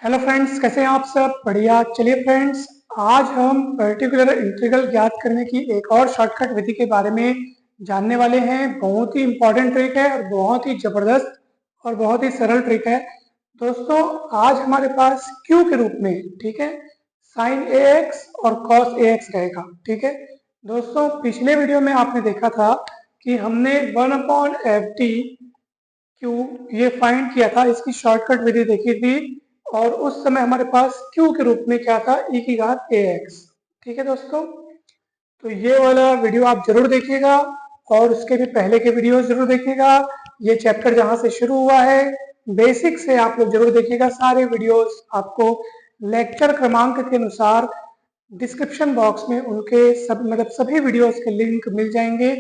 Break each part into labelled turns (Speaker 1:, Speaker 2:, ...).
Speaker 1: Hello friends, कैसे हैं आप सब? बढ़िया। चलिए फ्रेंड्स, आज हम पर्टिकुलर इंटीग्रल ज्ञात करने की एक और शॉर्टकट विधि के बारे में जानने वाले हैं। बहुत ही इंपॉर्टेंट ट्रिक है और बहुत ही जबरदस्त और बहुत ही सरल ट्रिक है दोस्तों। आज हमारे पास क्यू के रूप में, ठीक है, साइन ए एक्स और कॉस ए एक्स रहेगा। ठीक है दोस्तों, पिछले वीडियो में आपने देखा था कि हमने 1/FT क्यू ये फाइंड किया था, इसकी शॉर्टकट विधि देखी थी और उस समय हमारे पास क्यू के रूप में क्या था, ई की घात ए एक्स। ठीक है दोस्तों, तो ये वाला वीडियो आप जरूर देखिएगा और उसके भी पहले के वीडियो जरूर देखिएगा। ये चैप्टर जहां से शुरू हुआ है बेसिक से आप लोग जरूर देखिएगा। सारे वीडियोस आपको लेक्चर क्रमांक के अनुसार डिस्क्रिप्शन बॉक्स में उनके सब सभी वीडियोस के लिंक मिल जाएंगे।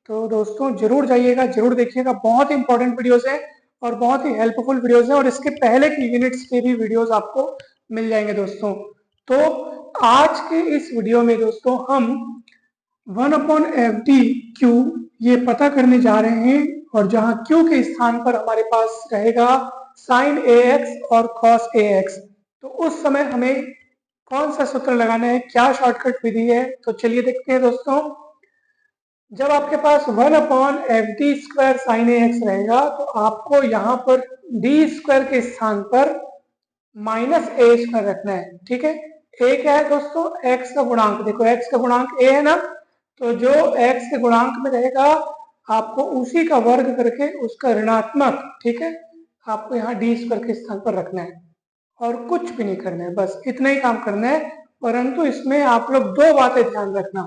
Speaker 1: तो दोस्तों जरूर जाइएगा, जरूर देखिएगा। बहुत ही इंपॉर्टेंट वीडियोस हैं और बहुत ही हेल्पफुल वीडियोस हैं और इसके पहले की यूनिट्स के भी वीडियोस आपको मिल जाएंगे दोस्तों। तो आज के इस वीडियो में दोस्तों हम 1/FD क्यू ये पता करने जा रहे हैं और जहां क्यू के स्थान पर हमारे पास रहेगा साइन ए एक्स और कॉस ए एक्स, तो उस समय हमें कौन सा सूत्र लगाना है, क्या शॉर्टकट विधि है, तो चलिए देखते हैं दोस्तों। जब आपके पास 1/FD² साइन ए एक्स रहेगा तो आपको यहाँ पर d² के स्थान पर -a² रखना है। ठीक है, a क्या है दोस्तों? x का गुणांक। देखो x का गुणांक a है ना, तो जो x के गुणांक में रहेगा आपको उसी का वर्ग करके उसका ऋणात्मक, ठीक है, आपको यहाँ d² के स्थान पर रखना है और कुछ भी नहीं करना है, बस इतना ही काम करना है। परंतु इसमें आप लोग दो बातें ध्यान रखना।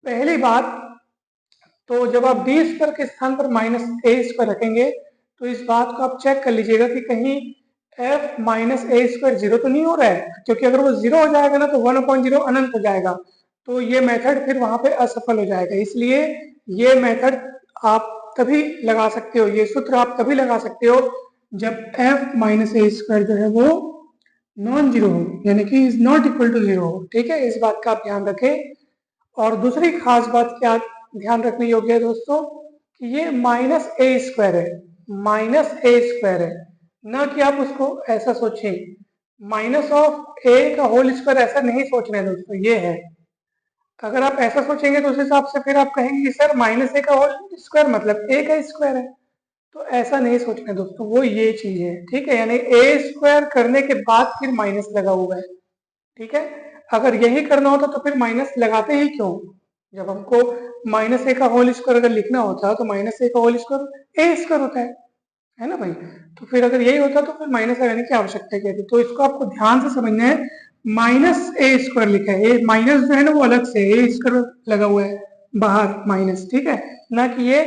Speaker 1: पहली बात, तो जब आप d² के स्थान पर -a² रखेंगे तो इस बात को आप चेक कर लीजिएगा कि कहीं f -a² जीरो तो नहीं हो रहा है, क्योंकि अगर वो जीरो हो जाएगा ना तो 1/0 अनंत हो जाएगा, तो ये मेथड फिर वहां पे असफल हो जाएगा। इसलिए ये मेथड आप तभी लगा सकते हो, ये सूत्र आप तभी लगा सकते हो जब f -a² जो है वो नॉन जीरो हो, यानी कि is not equal to zero हो। ठीक है, इस बात का आप ध्यान रखें। और दूसरी खास बात क्या ध्यान रखने योग्य है दोस्तों, कि ये -a² है, -a² है, ना कि आप उसको ऐसा सोचें -(a)² ऐसा नहीं सोचना है दोस्तों, ये है। अगर आप ऐसा सोचेंगे तो उस हिसाब से फिर आप कहेंगे कि सर -(a)² मतलब a का स्क्वायर है, तो ऐसा नहीं सोचना है दोस्तों, वो ये चीज है। ठीक है, यानी a² करने के बाद फिर माइनस लगा हुआ है। ठीक है, अगर यही करना होता तो फिर माइनस लगाते ही क्यों? जब हमको -(a)² अगर लिखना होता तो -(a)² होता है ना भाई? तो फिर अगर यही होता तो फिर माइनस लगाने की आवश्यकता क्या थी? तो इसको आपको ध्यान से समझना है। -a² लिखा है, ये माइनस जो है ना वो अलग से a² लगा हुआ है बाहर माइनस, ठीक है, ना कि ये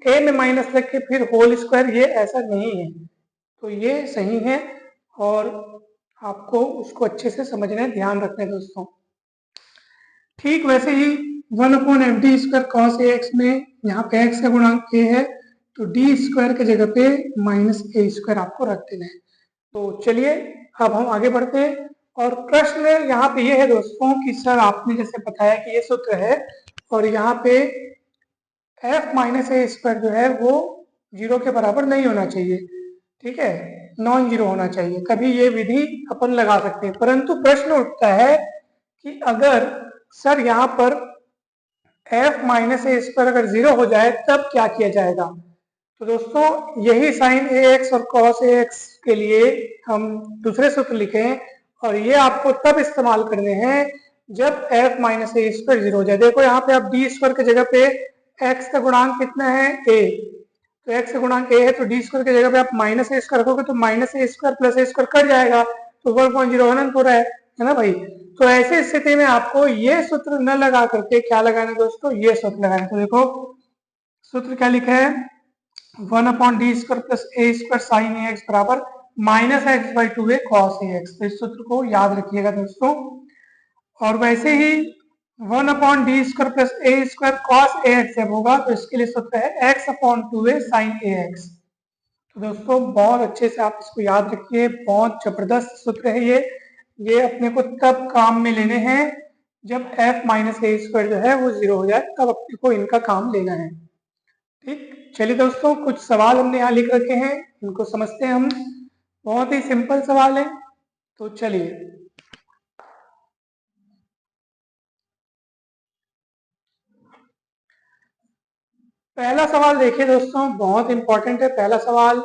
Speaker 1: a में माइनस लग के फिर होल स्क्वायर, ये ऐसा नहीं है। तो ये सही है और आपको उसको अच्छे से समझना है, ध्यान रखना है दोस्तों। ठीक वैसे ही 1/FD² cos ax में यहाँ पे x का गुणांक a है, तो d² के जगह पे -a² आपको रख देना है। तो चलिए अब हम आगे बढ़ते हैं और प्रश्न यहाँ पे ये है दोस्तों कि सर आपने जैसे बताया कि ये सूत्र है और यहाँ पे f -a² जो है वो जीरो के बराबर नहीं होना चाहिए। ठीक है, नॉन जीरो होना चाहिए, कभी ये विधि अपन लगा सकते हैं। परंतु प्रश्न उठता है कि अगर सर यहाँ पर f -a² अगर जीरो हो जाए तब क्या किया जाएगा? तो दोस्तों यही साइन ए एक्स और कॉस ए एक्स के लिए हम दूसरे सूत्र लिखे हैं और ये आपको तब इस्तेमाल करने हैं जब f -a² जीरो हो जाए। देखो यहाँ पे आप d² की जगह पे x का गुणांक कितना है, a, तो x का गुणांक a है, तो d² की जगह पे आप -a² रखोगे तो -a² प्लस a² कट जाएगा, तो 1/0 अनंत हो रहा है ना भाई? तो ऐसी स्थिति में आपको ये सूत्र न लगा करके क्या लगाना है दोस्तों, ये सूत्र लगाना है। तो देखो सूत्र क्या लिखा है, 1/d² प्लस a² साइन ए एक्स बराबर -x/2a cos a x। तो इस सूत्र को याद रखिएगा दोस्तों। और वैसे ही 1/d² plus a² cos a x जब होगा तो इसके लिए सूत्र है x/2a sin a x। तो दोस्तों बहुत अच्छे से आप इसको याद रखिए, बहुत जबरदस्त सूत्र है ये अपने को तब काम में लेने हैं जब f -a² जो है वो जीरो हो जाए, तब अपने को इनका काम लेना है। ठीक, चलिए दोस्तों कुछ सवाल हमने यहाँ लिख रखे हैं, इनको समझते हैं हम। बहुत ही सिंपल सवाल है। तो चलिए पहला सवाल देखिए दोस्तों, बहुत इंपॉर्टेंट है पहला सवाल।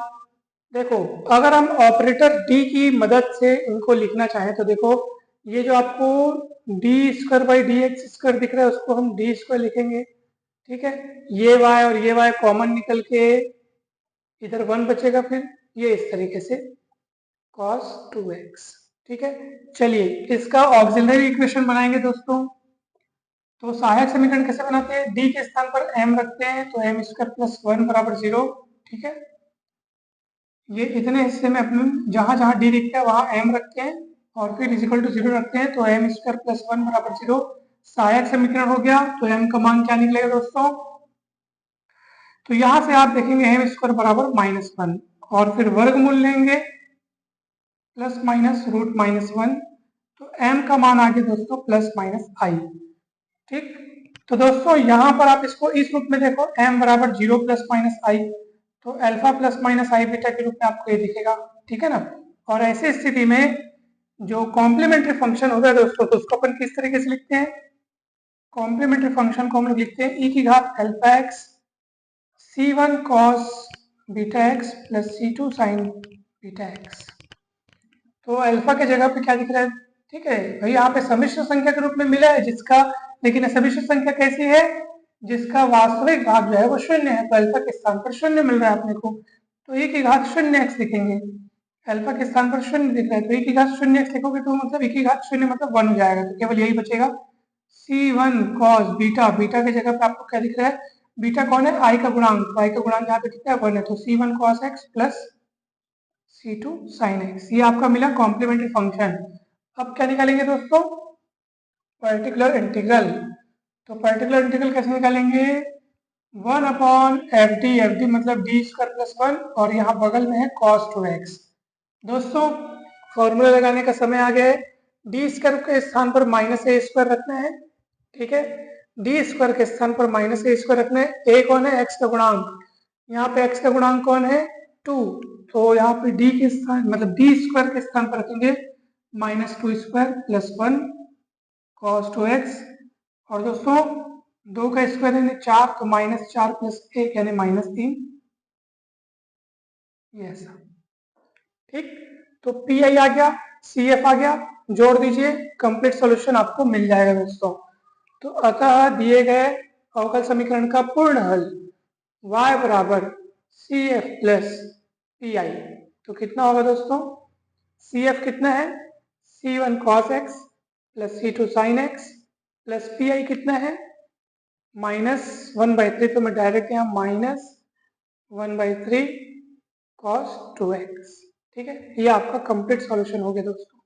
Speaker 1: देखो, अगर हम ऑपरेटर डी की मदद से इनको लिखना चाहें तो देखो, ये जो आपको D square by D X square दिख रहा है उसको हम डी स्क्वायर लिखेंगे, ठीक है। ये वाई और ये वाई कॉमन निकल के इधर 1 बचेगा, फिर ये इस तरीके से cos 2x, ठीक है। चलिए इसका ऑक्सिलरी इक्वेशन बनाएंगे दोस्तों। तो सहायक समीकरण कैसे बनाते हैं, डी के स्थान पर m रखते हैं तो m स्क्वायर प्लस 1 बराबर 0, ठीक है। ये इतने हिस्से में अपने जहां जहां डी दिखता है वहां m रखते हैं और फिर इजिकल टू 0 रखते हैं, तो m स्क्वायर प्लस 1 बराबर 0 सहायक समीकरण हो गया। तो m का मान क्या निकलेगा दोस्तों, तो यहां से आप देखेंगे m स्क्वायर बराबर -1 और फिर वर्गमूल लेंगे प्लस माइनस रूट -1, तो m का मान आ गया दोस्तों प्लस माइनस आई, ठीक। तो दोस्तों यहाँ पर आप इसको इस रूप में देखो, m बराबर 0 प्लस माइनस आई, तो अल्फा प्लस माइनस आई बीटा के रूप में आपको ये दिखेगा, ठीक है ना। और ऐसी स्थिति में जो कॉम्प्लीमेंट्री फंक्शन होगा दोस्तों, तो उसको अपन किस तरीके से लिखते हैं, कॉम्प्लीमेंट्री फंक्शन को हम लोग लिखते हैं e की घात alpha x c1 cos beta x plus c2 sin beta x. तो अल्फा के जगह पे क्या दिख रहा है, ठीक है भाई, यहाँ पे समिश्र संख्या के रूप में मिला है जिसका, लेकिन समिश्र संख्या कैसी है, जिसका वास्तविक भाग जो है वो 0 है, तो अल्फा के स्थान पर 0 मिल रहा है अपने को, तो e की घात 0x लिखेंगे। अल्फा के स्थान पर 0 दिख रहा है तो e की घात 0x लिखोगे तो मतलब e की घात 0 मतलब 1 हो जाएगा, तो केवल यही बचेगा c1 cos बीटा, बीटा के जगह पे आपको क्या दिख रहा है, बीटा कौन है, i का गुणांक, तो i का गुणांक यहाँ पे कितना है 1 है, तो c1 cos x plus c2 sin x, ये आपका मिला कॉम्प्लीमेंट्री फंक्शन। अब क्या निकालेंगे दोस्तों, पर्टिकुलर इंटीग्रल। तो पर्टिकुलर इंटीग्रल कैसे निकालेंगे, 1 अपॉन एफ डी मतलब डी स्क्वायर प्लस 1 और यहाँ बगल में है cos 2x। दोस्तों फॉर्मूला लगाने का समय आ गया है, डी स्क्वायर के स्थान पर माइनस ए स्क्वायर रखना है, ठीक है। डी स्क्वायर के स्थान पर माइनस ए स्क्वायर रखना है, ए कौन है, एक्स का गुणांक, यहाँ पे एक्स का गुणांक कौन है 2, तो यहाँ पे डी के स्थान मतलब डी स्क्वायर के स्थान पर रखेंगे -2 स्क्वायर प्लस 1 cos 2x, और दोस्तों 2 का स्क्वायर यानी 4, तो -4 प्लस 1 यानी -3, ये ऐसा, ठीक। तो पी आई आ गया, सी एफ आ गया, जोड़ दीजिए, कंप्लीट सॉल्यूशन आपको मिल जाएगा दोस्तों। तो अतः दिए गए अवकल समीकरण का पूर्ण हल y बराबर C F plus P I, तो कितना होगा दोस्तों, सी एफ कितना है c1 cos x plus c2 sin x plus P आई कितना है -1/3, तो मैं डायरेक्ट यहाँ -1/3 cos 2x, ठीक है। ये आपका कंप्लीट सॉल्यूशन हो गया दोस्तों।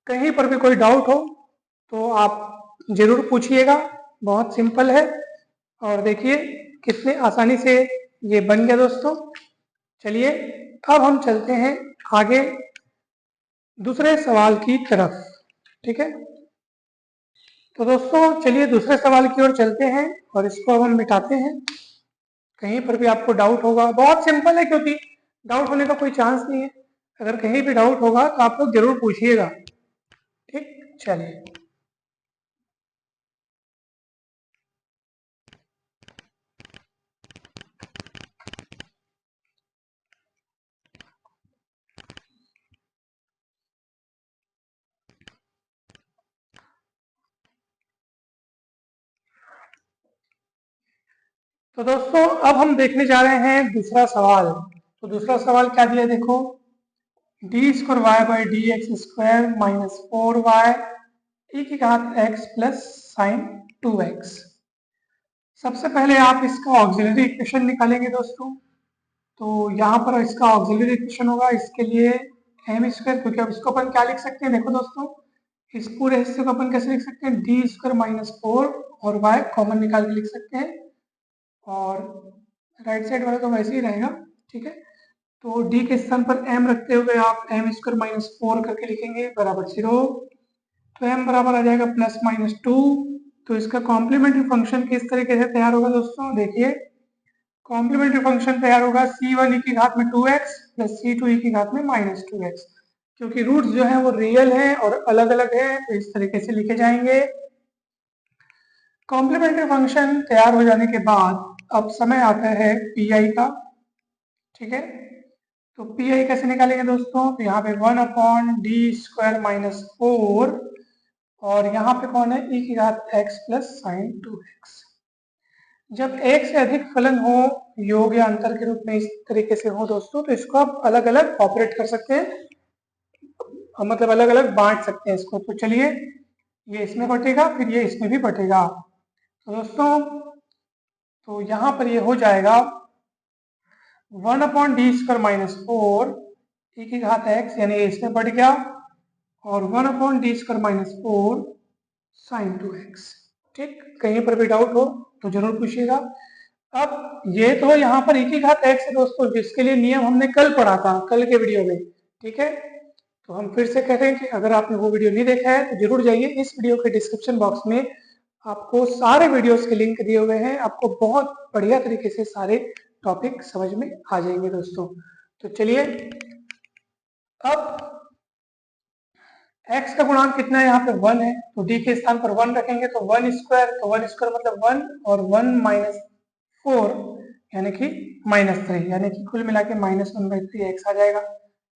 Speaker 1: कहीं पर भी कोई डाउट हो तो आप जरूर पूछिएगा, बहुत सिंपल है। और देखिए कितने आसानी से ये बन गया दोस्तों। चलिए अब हम चलते हैं आगे दूसरे सवाल की तरफ, ठीक है। तो दोस्तों चलिए दूसरे सवाल की ओर चलते हैं और इसको अब हम मिटाते हैं। कहीं पर भी आपको डाउट होगा, बहुत सिंपल है क्योंकि डाउट होने का कोई चांस नहीं है, अगर कहीं भी डाउट होगा तो आप लोग जरूर पूछिएगा, ठीक। चलिए तो दोस्तों अब हम देखने जा रहे हैं दूसरा सवाल। तो दूसरा सवाल क्या दिया देखो, D square Y by D X square -4y e की घात x प्लस साइन 2x। सबसे पहले आप इसका ऑक्सिलरी इक्वेशन निकालेंगे दोस्तों। तो यहाँ पर इसका ऑक्सिलरी इक्वेशन होगा, इसके लिए एम स्क्वायर, क्योंकि अब इसको अपन क्या लिख सकते हैं देखो दोस्तों, इस पूरे हिस्से को अपन कैसे लिख सकते हैं, डी स्क्वायर -4 और y कॉमन निकाल के लिख सकते हैं, और राइट साइड वाला तो वैसे ही रहेगा, ठीक है। तो d के स्थान पर m रखते हुए आप m स्क्वायर -4 करके लिखेंगे बराबर 0, तो m बराबर आ जाएगा +-2। तो इसका कॉम्प्लीमेंट्री फंक्शन किस तरीके से तैयार होगा दोस्तों, देखिए कॉम्प्लीमेंट्री फंक्शन तैयार होगा c1 e की घात में 2x प्लस c2 e की घात में -2x। क्योंकि रूट्स जो है वो रियल हैं और अलग अलग है, तो इस तरीके से लिखे जाएंगे। कॉम्प्लीमेंट्री फंक्शन तैयार हो जाने के बाद अब समय आता है पी आई का। ठीक है, तो पी आई कैसे निकालेंगे दोस्तों? तो यहाँ पे 1/d² - 4 और यहाँ पे कौन है, e की घात x प्लस साइन 2x। जब एक से अधिक फलन हो योग या अंतर के रूप में इस तरीके से हो दोस्तों, तो इसको आप अलग अलग ऑपरेट कर सकते हैं, मतलब अलग अलग बांट सकते हैं इसको। तो चलिए, ये इसमें बटेगा, फिर ये इसमें भी बटेगा। तो दोस्तों, तो यहाँ पर ये हो जाएगा 1/d² - 4 e की घात x, यानी ये इसमें बढ़ गया, और 1/d² - 4 साइन 2x। ठीक, कहीं पर भी डाउट हो तो जरूर पूछिएगा। अब ये तो यहाँ पर e की घात x है दोस्तों, जिसके लिए नियम हमने कल पढ़ा था, कल के वीडियो में। ठीक है, तो हम फिर से कह रहे हैं कि अगर आपने वो वीडियो नहीं देखा है तो जरूर जाइए, इस वीडियो के डिस्क्रिप्शन बॉक्स में आपको सारे वीडियोस के लिंक दिए हुए हैं, आपको बहुत बढ़िया तरीके से सारे टॉपिक समझ में आ जाएंगे दोस्तों। तो चलिए, अब x का गुणांक कितना है, यहाँ पे 1 है, तो d के स्थान पर 1 रखेंगे तो 1² तो 1² मतलब 1 और 1 - 4 यानी कि -3, यानी कि कुल मिला के -1/3x आ जाएगा।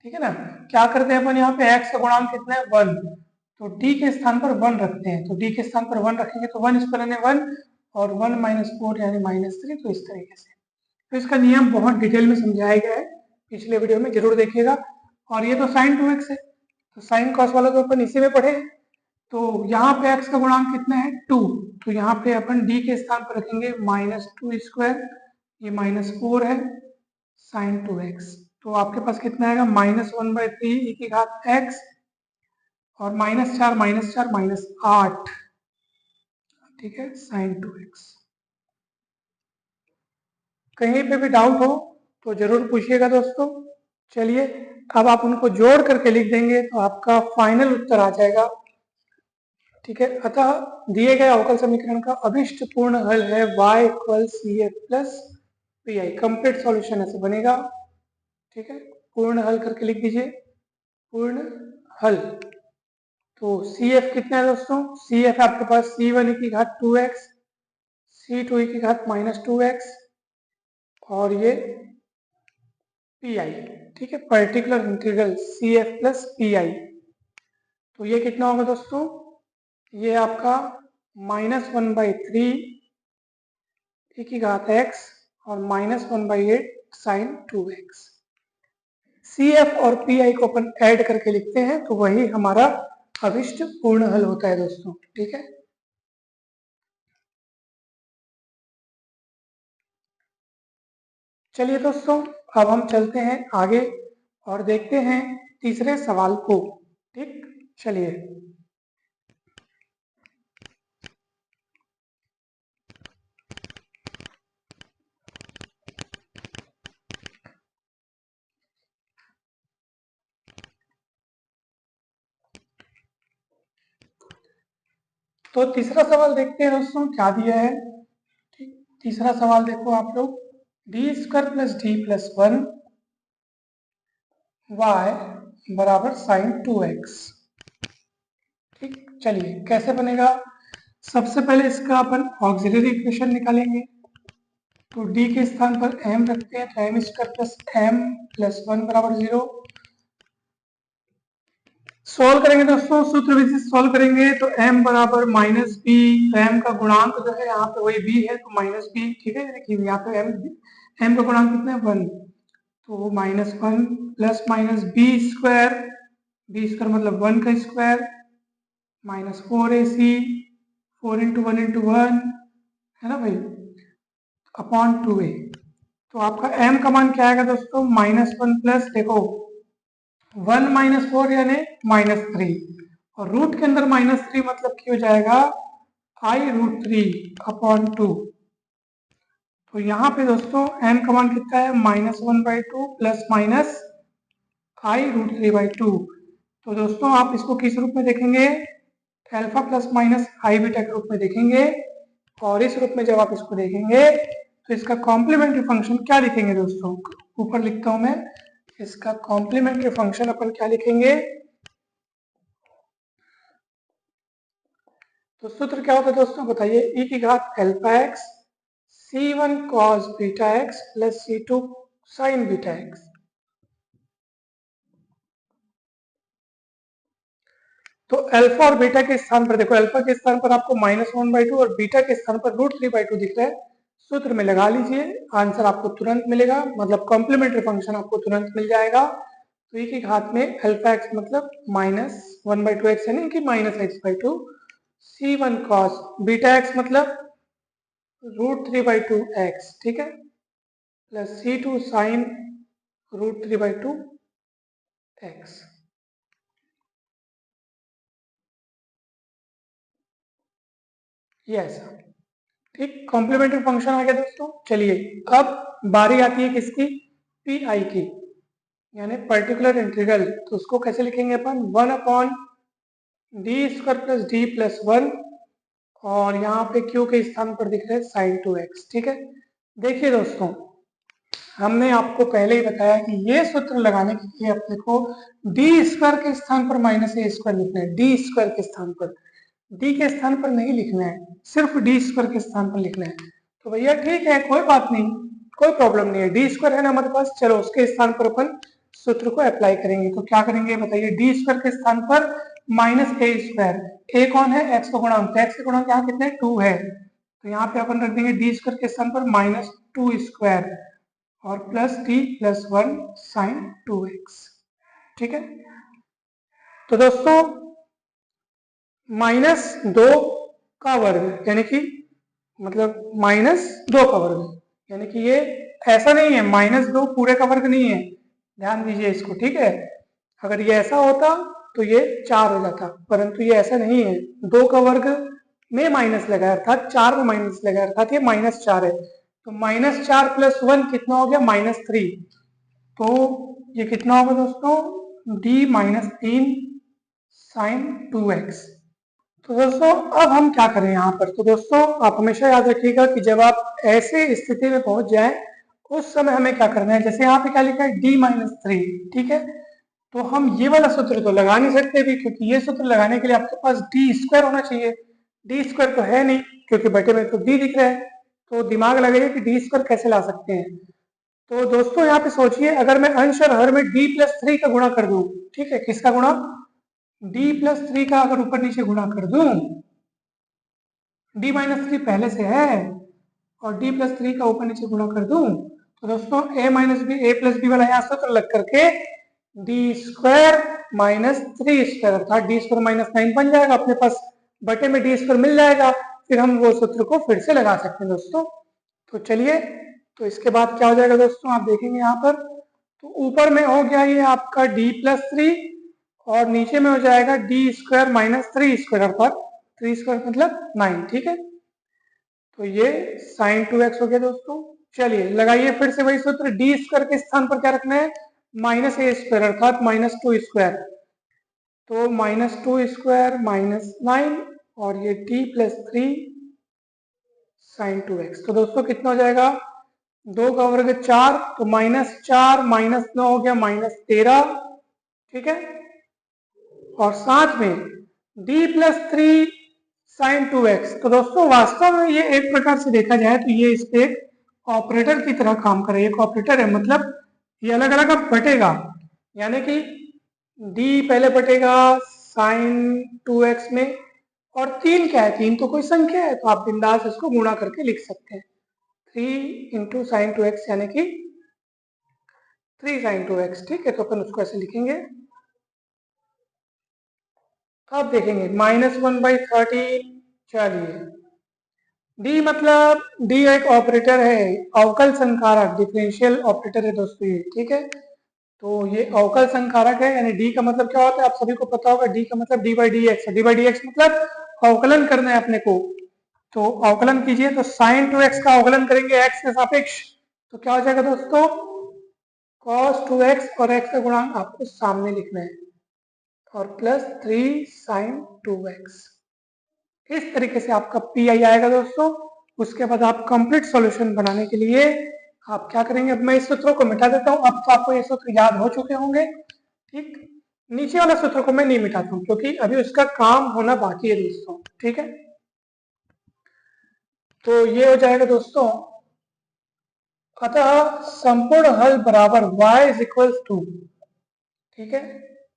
Speaker 1: ठीक है ना। क्या करते हैं अपन, यहाँ पे x का गुणांक कितना है 1, तो d के स्थान पर 1 रखते हैं, तो d के स्थान पर 1 रखेंगे तो 1² यानी 1 और 1 - 4 यानी -3, तो इस तरीके से। तो इसका नियम बहुत डिटेल में समझाया गया है, पिछले वीडियो में जरूर देखिएगा। और ये तो साइन 2x है, तो साइन कॉस वाला तो अपन इसी में पढ़े। तो यहाँ पे x का गुणांक कितना है 2, तो यहाँ पे अपन d के स्थान पर रखेंगे -2², ये -4 है साइन 2x, तो आपके पास कितना आएगा -1/3 e की घात x और -4 -8, ठीक है, साइन 2x। कहीं पे भी डाउट हो तो जरूर पूछिएगा दोस्तों। चलिए, अब आप उनको जोड़ करके लिख देंगे तो आपका फाइनल उत्तर आ जाएगा। ठीक है, अतः दिए गए अवकल समीकरण का अभिष्ट पूर्ण हल है y = CF + PI। Complete solution ऐसे बनेगा। ठीक है, पूर्ण हल करके लिख दीजिए, पूर्ण हल। तो CF कितना है दोस्तों? CF आपके पास C1 e की घात 2x, C2 e की घात -2x और ये PI। ठीक है, पर्टिकुलर इंटीग्रल CF + PI। तो ये कितना होगा दोस्तों? ये आपका -1/3 e की घात x और -1/8 साइन 2x। CF और PI को अपन ऐड करके लिखते हैं तो वही हमारा अभिष्ट पूर्ण हल होता है दोस्तों। ठीक है, चलिए दोस्तों, अब हम चलते हैं आगे और देखते हैं तीसरे सवाल को। ठीक, चलिए। तो तीसरा सवाल देखते हैं दोस्तों, क्या दिया है। ठीक, तीसरा सवाल देखो आप लोग, d² + d + 1 y बराबर साइन 2x। ठीक, चलिए कैसे बनेगा। सबसे पहले इसका अपन ऑक्सिलरी इक्वेशन निकालेंगे। तो d के स्थान पर m रखते हैं, तो m² + m + 1 बराबर 0। सॉल्व करेंगे दोस्तों, सूत्र विधि से सॉल्व करेंगे तो m बराबर -b, तो m का गुणांक जो है यहाँ पे वही b है, तो -b। ठीक है, देखिए यहाँ पे m का गुणांक कितना है 1, तो -1 + -b² मतलब 1 का स्क्वायर -4ac 4 × 1 × 1 है ना भाई, अपॉन 2a। तो आपका m का मान क्या आएगा दोस्तों? -1 प्लस, देखो 1 - 4 यानी -3 और रूट के अंदर -3 मतलब क्या हो जाएगा i√3 अपॉन 2। तो यहाँ पे दोस्तों m का मान कितना है -1/2 प्लस माइनस i√3/2। तो दोस्तों आप इसको किस रूप में देखेंगे? अल्फा प्लस माइनस आई बीटा के रूप में देखेंगे। और इस रूप में जब आप इसको देखेंगे तो इसका कॉम्प्लीमेंट्री फंक्शन क्या लिखेंगे दोस्तों? ऊपर लिखता हूं मैं, इसका कॉम्प्लीमेंट्री फंक्शन अपन क्या लिखेंगे? तो सूत्र क्या होता है दोस्तों बताइए? e की घात alpha x c1 cos beta x plus c2 sin beta x. तो अल्फा और बीटा के स्थान पर देखो, अल्फा के स्थान पर आपको -1/2 और बीटा के स्थान पर √3/2 दिख रहा है। सूत्र में लगा लीजिए, आंसर आपको तुरंत मिलेगा, मतलब कॉम्प्लीमेंट्री फंक्शन आपको तुरंत मिल जाएगा। तो e की घात में अल्फा एक्स मतलब -1/2x यानी कि -x/2, c1 cos beta X मतलब √3/2x, ठीक है, प्लस c2 sin √3/2x। ये ऐसा, ठीक, कॉम्प्लीमेंट्री फंक्शन आ गया दोस्तों। चलिए अब बारी आती है किसकी? पी आई की, यानी पर्टिकुलर इंटीग्रल। तो उसको कैसे लिखेंगे अपन? 1/d² प्लस d प्लस 1, और यहाँ पे क्यू के स्थान पर दिख रहा है sin 2x, ठीक है। देखिए दोस्तों, हमने आपको पहले ही बताया कि ये सूत्र लगाने के लिए अपने को d² के स्थान पर -a² लिखना है, d² के स्थान पर, d के स्थान पर नहीं लिखना है, सिर्फ d² के स्थान पर लिखना है। तो भैया ठीक है, कोई बात नहीं, कोई प्रॉब्लम नहीं है, d² है ना हमारे पास, चलो उसके स्थान पर अपन सूत्र को अप्लाई करेंगे। तो क्या करेंगे बताइए? d² के स्थान पर -a², a कौन है? x का गुणांक, तो x का गुणांक यहाँ कितने? 2 है, तो यहाँ पे अपन रख देंगे d² के स्थान पर -2² और plus d plus 1 sin 2x, ठीक है। तो दोस्तों -2 का वर्ग यानी कि मतलब -2 का वर्ग, यानी कि ये ऐसा नहीं है, -2 पूरे का वर्ग नहीं है, ध्यान दीजिए इसको, ठीक है। अगर ये ऐसा होता तो ये 4 हो जाता, परंतु ये ऐसा नहीं है, 2 का वर्ग में माइनस लगा है, अर्थात 4 में माइनस लगा है, अर्थात ये -4 है। तो -4 प्लस 1 कितना हो गया? -3। तो ये कितना होगा दोस्तों? d -3 sin 2x। तो दोस्तों अब हम क्या करें यहाँ पर? तो दोस्तों आप हमेशा याद रखिएगा कि जब आप ऐसे स्थिति में पहुंच जाएं उस समय हमें क्या करना है? जैसे यहाँ पे क्या लिखा है? d -3, ठीक है। तो हम ये वाला सूत्र तो लगा नहीं सकते भी, क्योंकि ये सूत्र लगाने के लिए आपके पास d² होना चाहिए, d² तो है नहीं क्योंकि बटे में तो d दिख रहा है। तो दिमाग लगाइए कि d² कैसे ला सकते हैं। तो दोस्तों यहाँ पे सोचिए, अगर मैं अंश और हर में d+3 का गुणा कर दूं, ठीक है, किसका गुणा? d+3 का अगर ऊपर नीचे गुणा कर दूं, d -3 पहले से है और d+3 का ऊपर नीचे गुणा कर दूं, तो दोस्तों a+b वाला यहाँ सूत्र लग करके d² -3² अर्थात d² -9 बन जाएगा, अपने पास बटे में d² मिल जाएगा, फिर हम वो सूत्र को फिर से लगा सकते हैं दोस्तों। तो चलिए, तो इसके बाद क्या हो जाएगा दोस्तों? आप देखेंगे यहाँ पर, तो ऊपर में हो गया ये आपका d+3 और नीचे में हो जाएगा d² -3² अर्थात 3² मतलब 9, ठीक है। तो ये sin 2x हो गया दोस्तों। चलिए लगाइए फिर से वही सूत्र, d² के स्थान पर क्या रखना है? -a² अर्थात -2², तो -2² -9 और ये d+3 sin 2x। तो दोस्तों कितना हो जाएगा? 2 का वर्ग 4, तो -4 -9 हो गया -13, ठीक है। और साथ में d+3 sin 2x। तो दोस्तों वास्तव में ये एक प्रकार से देखा जाए तो ये इस पे एक ऑपरेटर की तरह काम करे, एक ऑपरेटर है, मतलब ये अलग अलग अब बटेगा, यानी कि d पहले बटेगा sin 2x में, और 3 क्या है? 3 तो कोई संख्या है, तो आप बिंदास इसको गुणा करके लिख सकते हैं, 3 × sin 2x यानी कि 3 sin 2x, ठीक है। तो अपन उसको ऐसे लिखेंगे। अब देखेंगे -1/13, चलिए d मतलब d एक ऑपरेटर है, अवकल संकारक, डिफरेंशियल ऑपरेटर है दोस्तों ये, ठीक है। तो ये अवकल संकारक है, यानी d का मतलब क्या होता है? आप सभी को पता होगा, d का मतलब d/dx, d/dx मतलब अवकलन करना है अपने को। तो अवकलन कीजिए, तो sin 2x का अवकलन करेंगे x के सापेक्ष, तो क्या हो जाएगा दोस्तों? cos 2x और x का गुणांक आपको सामने लिखना है, और +3 sin 2x। इस तरीके से आपका पी आई आएगा दोस्तों। उसके बाद आप कंप्लीट सॉल्यूशन बनाने के लिए आप क्या करेंगे, अब मैं इस सूत्रों को मिटा देता हूँ। अब तो आपको ये सूत्र याद हो चुके होंगे, ठीक। नीचे वाला सूत्र को मैं नहीं मिटाता हूँ क्योंकि अभी उसका काम होना बाकी है दोस्तों, ठीक है। तो ये हो जाएगा दोस्तों, अतः संपूर्ण हल बराबर y इज इक्वल टू, ठीक है,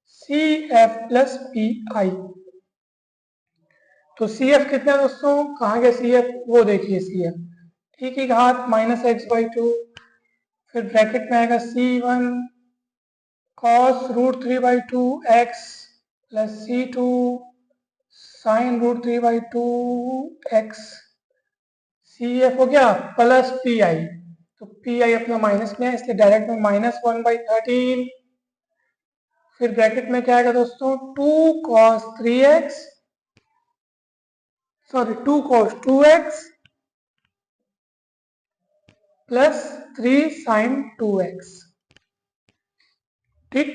Speaker 1: C F plus P I. तो सी एफ कितना है दोस्तों, कहाँ गया सी एफ, वो देखिए सी एफ ई की घात माइनस एक्स बाई टू, फिर ब्रैकेट में आएगा c one cos root three by two x plus c two sine root three by two x, c f हो गया प्लस पी आई। तो पी आई अपना minus में है इसलिए डायरेक्ट में माइनस वन बाई थर्टीन, फिर ब्रैकेट में क्या आएगा दोस्तों, two cos three X, sorry two cos two x plus three sine two X, ठीक।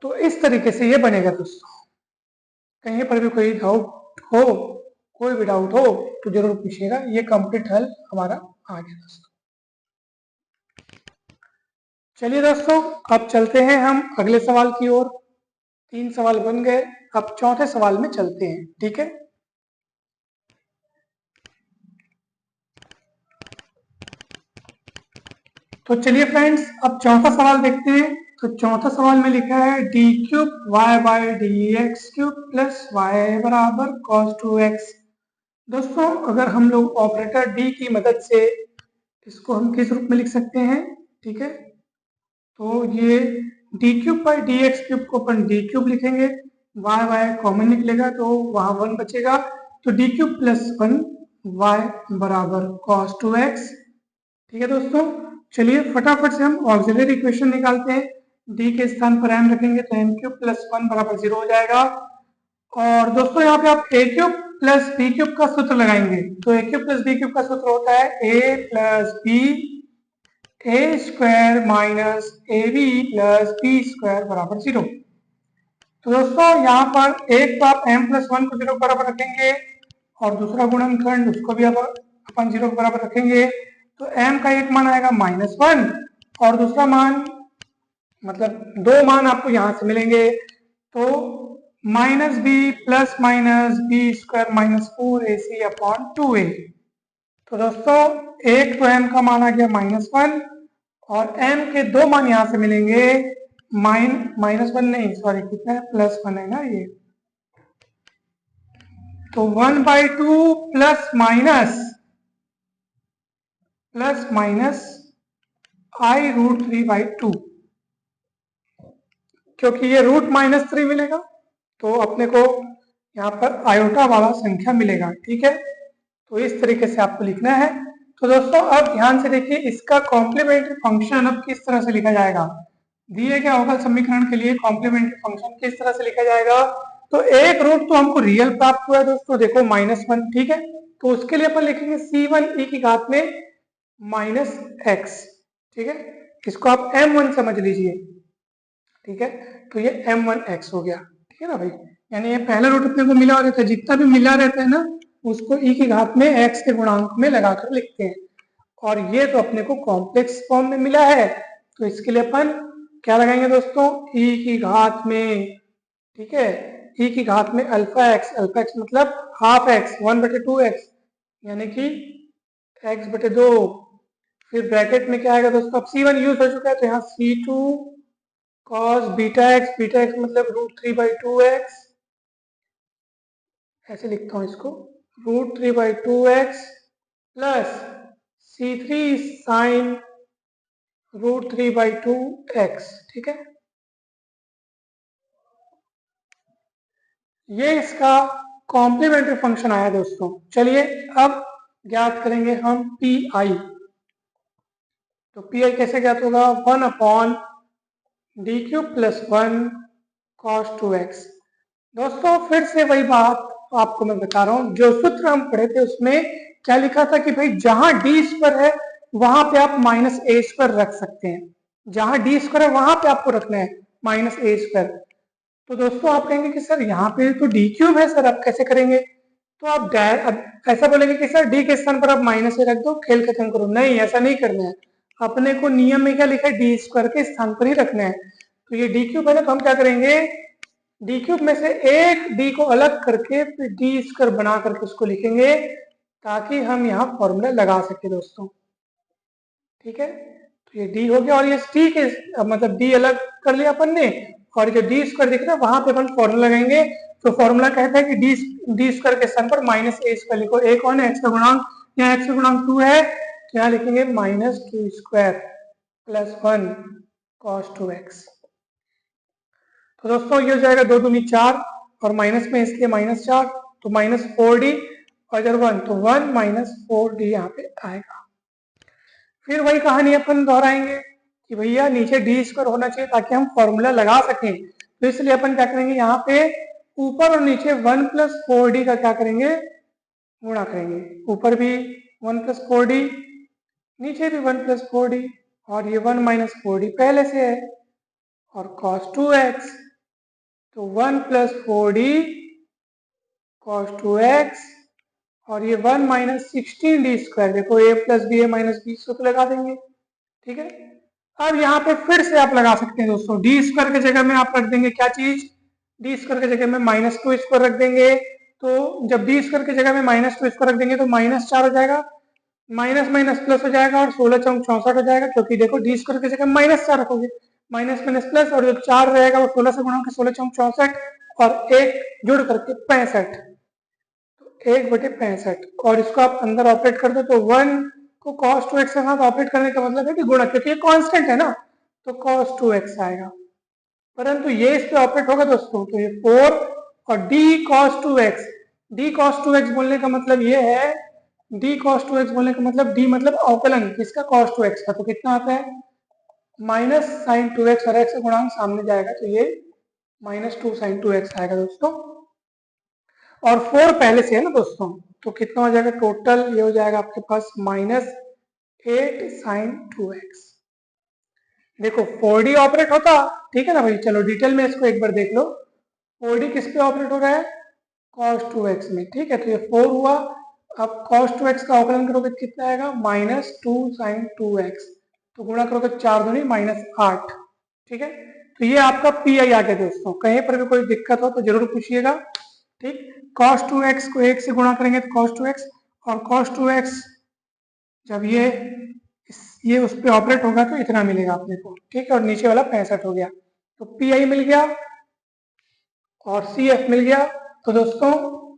Speaker 1: तो इस तरीके से ये बनेगा दोस्तों। कहीं पर भी कोई डाउट हो, कोई भी डाउट हो तो जरूर पूछिएगा। ये कंप्लीट हल हमारा आ गया दोस्तों। चलिए दोस्तों, अब चलते हैं हम अगले सवाल की ओर। 3 सवाल बन गए, अब चौथे सवाल में चलते हैं, ठीक है। तो चलिए फ्रेंड्स, अब चौथा सवाल देखते हैं। तो चौथा सवाल में लिखा है D cube Y by D X cube plus Y बराबर कॉस टू एक्स। दोस्तों, अगर हम लोग ऑपरेटर डी की मदद से इसको हम किस रूप में लिख सकते हैं, ठीक है। तो ये डी क्यूब बाई डी एक्स क्यूब को अपन डी क्यूब लिखेंगे, वाई वाई कॉमन निकलेगा तो वहां वन बचेगा, तो D cube plus one Y बराबर कॉस टू एक्स, ठीक है दोस्तों। चलिए फटाफट से हम ऑक्सिलरी इक्वेशन निकालते हैं। डी के स्थान पर एम रखेंगे तो एम क्यूब प्लस वन बराबर जीरो हो जाएगा। और दोस्तों यहाँ पे आप a cube plus b cube का सूत्र लगाएंगे, तो a cube plus b cube का सूत्र होता है a plus B a square minus a b plus b square बराबर जीरो। तो दोस्तों यहाँ पर एक तो आप m प्लस वन को जीरो बराबर रखेंगे और दूसरा गुणनखंड उसको भी अपन जीरो बराबर रखेंगे। तो m का एक मान आएगा माइनस वन और दूसरा मान, मतलब दो मान आपको यहां से मिलेंगे, तो minus b plus minus b square minus four a c upon two a. तो दोस्तों एक तो m का मान आ गया माइनस वन और m के दो मान यहां से मिलेंगे, माइनस वन नहीं, सॉरी कितना है, प्लस वन है ना ये। तो one by two plus minus I root three by two, क्योंकि ये रूट माइनस थ्री मिलेगा तो अपने को यहाँ पर आयोटा वाला संख्या मिलेगा, ठीक है। तो इस तरीके से आपको लिखना है। तो दोस्तों अब ध्यान से देखिए, इसका कॉम्प्लीमेंट्री फंक्शन अब किस तरह से लिखा जाएगा। दिए गए अवकल समीकरण के लिए कॉम्प्लीमेंट्री फंक्शन किस तरह से लिखा जाएगा। तो एक रूट तो हमको रियल प्राप्त हुआ है दोस्तों, देखो माइनस वन, ठीक है। तो उसके लिए अपन लिखेंगे सी वन ई की घात में माइनस एक्स, ठीक है। इसको आप m1 समझ लीजिए, ठीक है। तो ये m1x हो गया, ठीक है ना भाई। यानी ये पहला रूट अपने को मिला रहता है, जितना भी मिला रहता है ना उसको e की घात में x के गुणांक में लगाकर लिखते हैं। और ये तो अपने को कॉम्प्लेक्स फॉर्म में मिला है, तो इसके लिए अपन क्या लगाएंगे दोस्तों, e की घात में, ठीक है, e की घात में अल्फा एक्स मतलब हाफ एक्स, वन बटे टू एक्स यानी कि x बटे दो। फिर ब्रैकेट में क्या आएगा दोस्तों, अब सी1 यूज हो चुका है तो यहाँ सी2 कॉस बीटा एक्स मतलब root three by two X, ऐसे लिखता हूँ इसको, root three by two x plus सी3 sine root three by two X, ठीक है। ये इसका कॉम्प्लीमेंट्री फंक्शन आया दोस्तों। चलिए अब ज्ञात करेंगे हम पी आई। तो पी आई कैसे ज्ञात होगा, one upon D cube plus one cos two X. दोस्तों फिर से वही बात आपको मैं बता रहा हूं, जो सूत्र हम पढ़े थे उसमें क्या लिखा था कि भाई जहां डी स्क्वायर है वहां पे आप माइनस ए स्क्वायर रख सकते हैं, जहां डी स्क्वायर है वहां पे आपको रखना है माइनस ए स्क्वायर। तो दोस्तों आप कहेंगे कि सर यहाँ पे तो डी क्यूब है सर, आप कैसे करेंगे। तो आप अब ऐसा बोलेंगे कि सर डी के स्थान पर आप माइनस ए रख दो, खेल खत्म करो। नहीं, ऐसा नहीं करना है। अपने को नियम में क्या लिखा है, डी स्क्वायर के स्थान पर ही रखना है। तो ये डी क्यूब है ना, तो हम क्या करेंगे, डी क्यूब में से एक डी को अलग करके फिर डी स्क्वायर बना करके उसको लिखेंगे, ताकि हम यहाँ फॉर्मूला लगा सके दोस्तों। ठीक है, तो ये डी हो गया, और ये टी के मतलब डी अलग कर लिया अपन ने, और जो डी स्क्वायर दिख रहा है वहां पे अपन फॉर्मूला लगाएंगे। तो फॉर्मूला कहता है कि डी स्क्वायर के स्थान पर माइनस ए स्क्वायर लिखो। ए कौन है, एक्स का गुणांक, यहाँ एक्स का गुणांक 2 है, तो यहाँ लिखेंगे minus 2 square plus 1 cos 2x। तो दोस्तों ये हो जाएगा 2 दूनी 4, और माइनस में इसलिए माइनस 4, तो माइनस 4d, और इधर 1, तो 1 माइनस 4d यहाँ पे आएगा। फिर वही कहानी अपन दोहराएंगे कि भैया नीचे डी स्क्वायर होना चाहिए ताकि हम फॉर्मूला लगा सकें। तो इसलिए अपन क्या करेंगे, यहाँ पे ऊपर और नीचे 1 प्लस 4d का क्या करेंगे, गुणा करेंगे। ऊपर भी 1 प्लस 4d, नीचे भी 1 प्लस 4d, और ये 1 माइनस 4d पहले से है, और cos 2x, तो 1 प्लस 4d cos 2x, और ये 1 माइनस 16d स्क्वायर, देखो a plus B A minus B, सूत्र लगा देंगे। ठीक है, अब यहाँ पे फिर से आप लगा सकते हैं दोस्तों, डी स्क्वायर की जगह में आप रख देंगे क्या चीज, डी स्क्वायर की जगह में माइनस 2 स्क्वायर रख देंगे। तो जब डी स्क्वायर की जगह में माइनस 2 स्क्वायर रख देंगे तो माइनस 4 हो जाएगा, माइनस माइनस प्लस हो जाएगा, और 16 चौक 64 हो जाएगा, क्योंकि देखो डी स्क्वायर की जगह माइनस 4 रखोगे, माइनस माइनस प्लस, और जो 4 रहेगा वो 16 से गुणा होकर 16 चौक 64, और एक जुड़ करके 65, तो 1/65, और इसको आप अंदर ऑपरेट कर दो, तो 1 को cos 2x के साथ ऑपरेट करने का मतलब है कि गुणा, क्योंकि ये कांस्टेंट है ना, तो cos 2x आएगा। परंतु ये इस पे ऑपरेट होगा दोस्तों, तो ये 4, और d cos 2x, d cos 2x बोलने का मतलब ये है, d cos 2x बोलने का मतलब, d मतलब अवकलन किसका, cos 2x का, तो कितना आता है, माइनस साइन 2x, और x का गुणांक सामने जाएगा, तो ये माइनस 2 साइन 2x आएगा दोस्तों, और 4 पहले से है ना दोस्तों, तो कितना हो जाएगा टोटल, ये हो जाएगा आपके पास माइनस 8 साइन 2x। देखो 4d ऑपरेट होता, ठीक है ना भाई, चलो डिटेल में इसको एक बार देख लो। 4d किस पे ऑपरेट हो रहा है, cos 2x में, ठीक है, तो ये 4 हुआ। अब cos 2x का अवकलन करोगे कितना आएगा, माइनस 2 साइन 2x, तो गुणा करोगे 4 दूनी माइनस 8। ठीक है, तो ये आपका पी आई आ गया दोस्तों। कहीं पर भी कोई दिक्कत हो तो जरूर पूछिएगा। ठीक, cos 2x को 1 से गुणा करेंगे तो cos 2x, और cos 2x जब ये उस पर ऑपरेट होगा तो इतना मिलेगा अपने को। ठीक है, और नीचे वाला 65 हो गया, तो पी आई मिल गया और सी एफ मिल गया। तो दोस्तों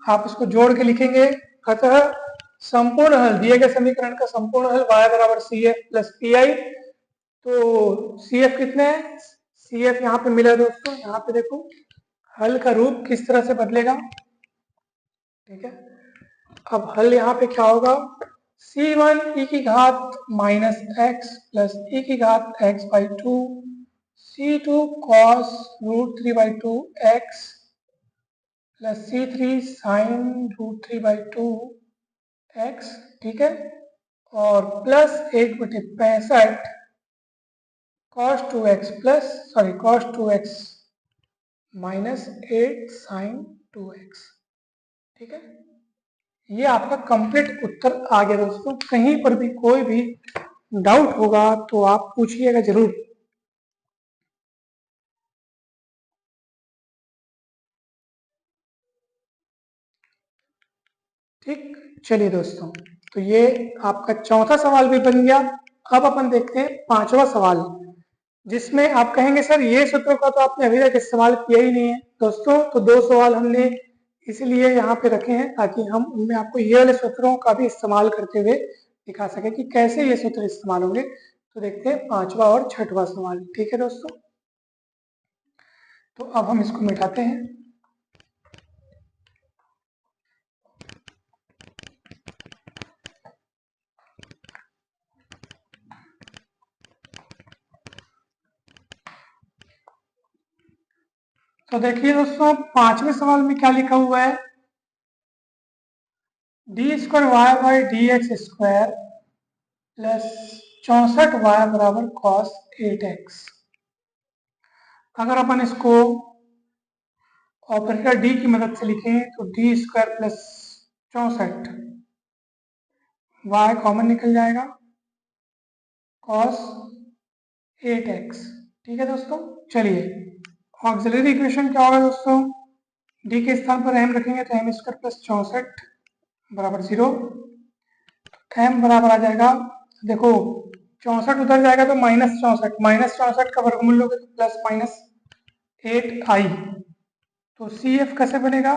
Speaker 1: आप इसको जोड़ के लिखेंगे, अतः संपूर्ण हल दिए गए समीकरण का संपूर्ण हल y बराबर C F plus P I. तो सी एफ कितने है, सी एफ यहाँ पे मिला दोस्तों, यहाँ पे देखो हल का रूप किस तरह से बदलेगा। ठीक है, अब हल यहाँ पे क्या होगा, c1 e की घात माइनस एक्स प्लस e की घात x by 2, c2 cos root 3 by 2 x plus c3 sine root 3 by 2 x, ठीक है, और plus 1/65 cos 2x plus cos 2x minus 8 sine 2x। ठीक है, ये आपका कंप्लीट उत्तर आ गया दोस्तों। कहीं पर भी कोई भी डाउट होगा तो आप पूछिएगा जरूर। ठीक, चलिए दोस्तों, तो ये आपका चौथा सवाल भी बन गया। अब अपन देखते हैं पांचवा सवाल, जिसमें आप कहेंगे सर ये सूत्रों का तो आपने अभी तक इस्तेमाल किया ही नहीं है। दोस्तों तो 2 सवाल हमने इसलिए यहाँ पे रखे हैं ताकि हम उनमें आपको ये वाले सूत्रों का भी इस्तेमाल करते हुए दिखा सके कि कैसे ये सूत्र इस्तेमाल होंगे। तो देखते हैं पांचवा और छठवां सवाल। ठीक है दोस्तों, तो अब हम इसको मिटाते हैं। तो देखिए दोस्तों, पांचवें सवाल में क्या लिखा हुआ है, D square Y by D X square plus 64 Y बराबर कॉस 8x। अगर अपन इसको ऑपरेटर डी की मदद से लिखें तो D square plus 64, y common निकल जाएगा cos 8x। ठीक है दोस्तों, चलिए ऑक्सिलरी इक्वेशन क्या होगा दोस्तों, डी के स्थान पर m रखेंगे तो m स्क्वायर प्लस 64 बराबर 0। m बराबर आ जाएगा, देखो 64 उधर जाएगा तो -64 का वर्गमूल लोगे तो प्लस माइनस 8i। तो CF कैसे बनेगा,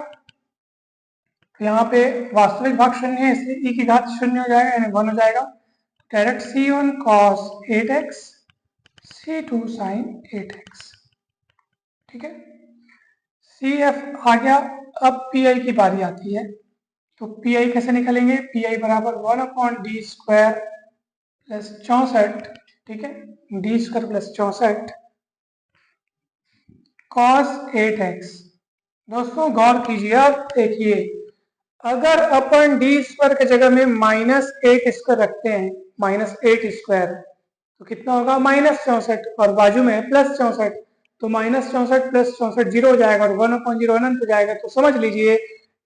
Speaker 1: तो यहाँ पे वास्तविक भाग शून्य है इसलिए e की घात शून्य हो जाएगा यानी 1 हो जाएगा। Direct C1 cos 8x C2 sin 8x। ठीक है, CF आ गया। अब PI की बारी आती है, तो PI कैसे निकालेंगे, PI बराबर 1/d स्क्वायर प्लस 64। ठीक है, d square plus 64 cos 8x। दोस्तों गौर कीजिए, अब देखिए अगर अपन डी स्क्वायर की जगह में -8 स्क्वायर रखते हैं, -8 स्क्वायर तो कितना होगा -64 और बाजू में प्लस 64, तो -64 प्लस 64 जीरो हो जाएगा और 1/0 अनंत हो जाएगा। तो समझ लीजिए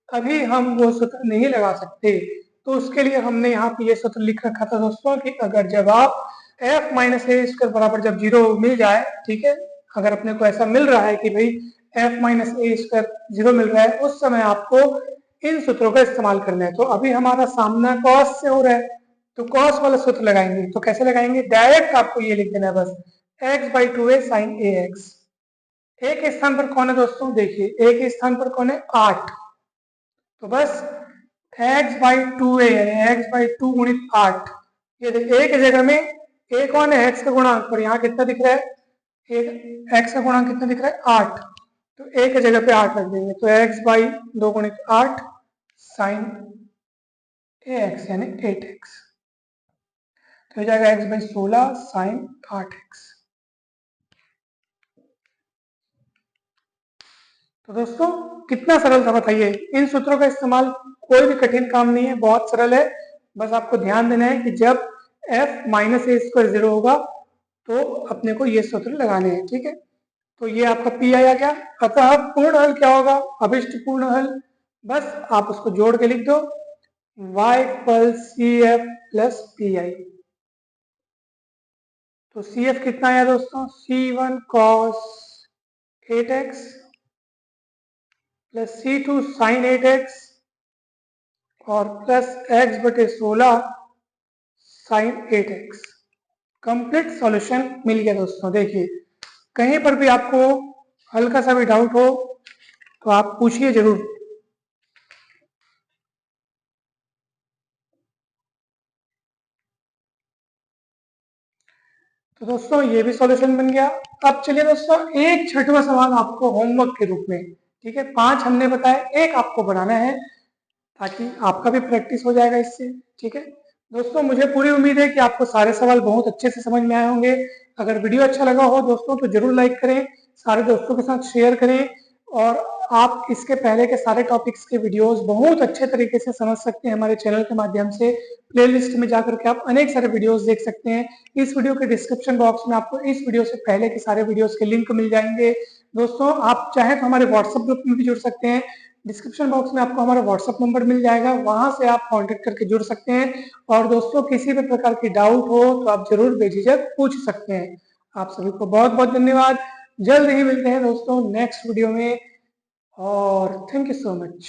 Speaker 1: अभी हम वो सूत्र नहीं लगा सकते, तो उसके लिए हमने यहाँ पे ये सूत्र लिख रखा था दोस्तों कि अगर जब आप f माइनस ए स्क्वायर बराबर जब जीरो मिल जाए, ठीक है, अगर अपने को ऐसा मिल रहा है कि भाई f माइनस ए स्क्वायर जीरो मिल रहा है, उस समय आपको इन सूत्रों का इस्तेमाल करना है। तो अभी हमारा सामना cos से हो रहा है, तो cos वाला सूत्र लगाएंगे। तो कैसे लगाएंगे, डायरेक्ट आपको ये लिख देना है बस x/2a sin ax। a के स्थान पर कौन है दोस्तों, देखिए a के स्थान पर कौन है 8, तो बस x/2a यानी x/2 गुणित 8। ये देखिए a की जगह में a कौन है, x का गुणांक, और यहाँ कितना दिख रहा है, x का गुणांक कितना दिख रहा है 8, तो a की जगह पे 8 रख देंगे। तो x/2 गुणित 8 साइन ax यानी 8x, तो हो जाएगा x/16 साइन 8x। तो दोस्तों कितना सरल था बताइए, इन सूत्रों का इस्तेमाल कोई भी कठिन काम नहीं है, बहुत सरल है। बस आपको ध्यान देना है कि जब f माइनस ए स्क्वायर 0 होगा तो अपने को ये सूत्र लगाने हैं। ठीक है, तो ये आपका पी आई आ गया। अतः पूर्ण हल क्या होगा, अभिष्ट पूर्ण हल, बस आप उसको जोड़ के लिख दो y equal C F plus P I. तो सी एफ कितना आया दोस्तों, C1 cos 8x plus C2 sin 8x और plus x/16 sin 8x। Complete solution मिल गया दोस्तों। देखिए कहीं पर भी आपको हल्का सा भी डाउट हो तो आप पूछिए जरूर। तो दोस्तों ये भी सॉल्यूशन बन गया। अब चलिए दोस्तों एक छठवां सवाल आपको होमवर्क के रूप में, ठीक है, 5 हमने बताया, एक आपको बनाना है ताकि आपका भी प्रैक्टिस हो जाएगा इससे। ठीक है दोस्तों, मुझे पूरी उम्मीद है कि आपको सारे सवाल बहुत अच्छे से समझ में आए होंगे। अगर वीडियो अच्छा लगा हो दोस्तों तो जरूर लाइक करें, सारे दोस्तों के साथ शेयर करें, और आप इसके पहले के सारे टॉपिक्स के वीडियोस बहुत अच्छे तरीके से समझ सकते हैं हमारे चैनल के माध्यम से। प्लेलिस्ट में जाकर के आप अनेक सारे वीडियोस देख सकते हैं। इस वीडियो के डिस्क्रिप्शन बॉक्स में आपको इस वीडियो से पहले के सारे वीडियोस के लिंक मिल जाएंगे। दोस्तों आप चाहें तो हमारे व्हाट्सएप ग्रुप में भी जुड़ सकते हैं, डिस्क्रिप्शन बॉक्स में आपको हमारा व्हाट्सएप नंबर मिल जाएगा, वहां से आप कांटेक्ट करके जुड़ सकते हैं। और दोस्तों किसी भी प्रकार की डाउट हो तो आप जरूर बेझिझक पूछ सकते हैं। आप सभी को बहुत बहुत धन्यवाद, जल्द ही मिलते हैं दोस्तों नेक्स्ट वीडियो में, और थैंक यू सो मच।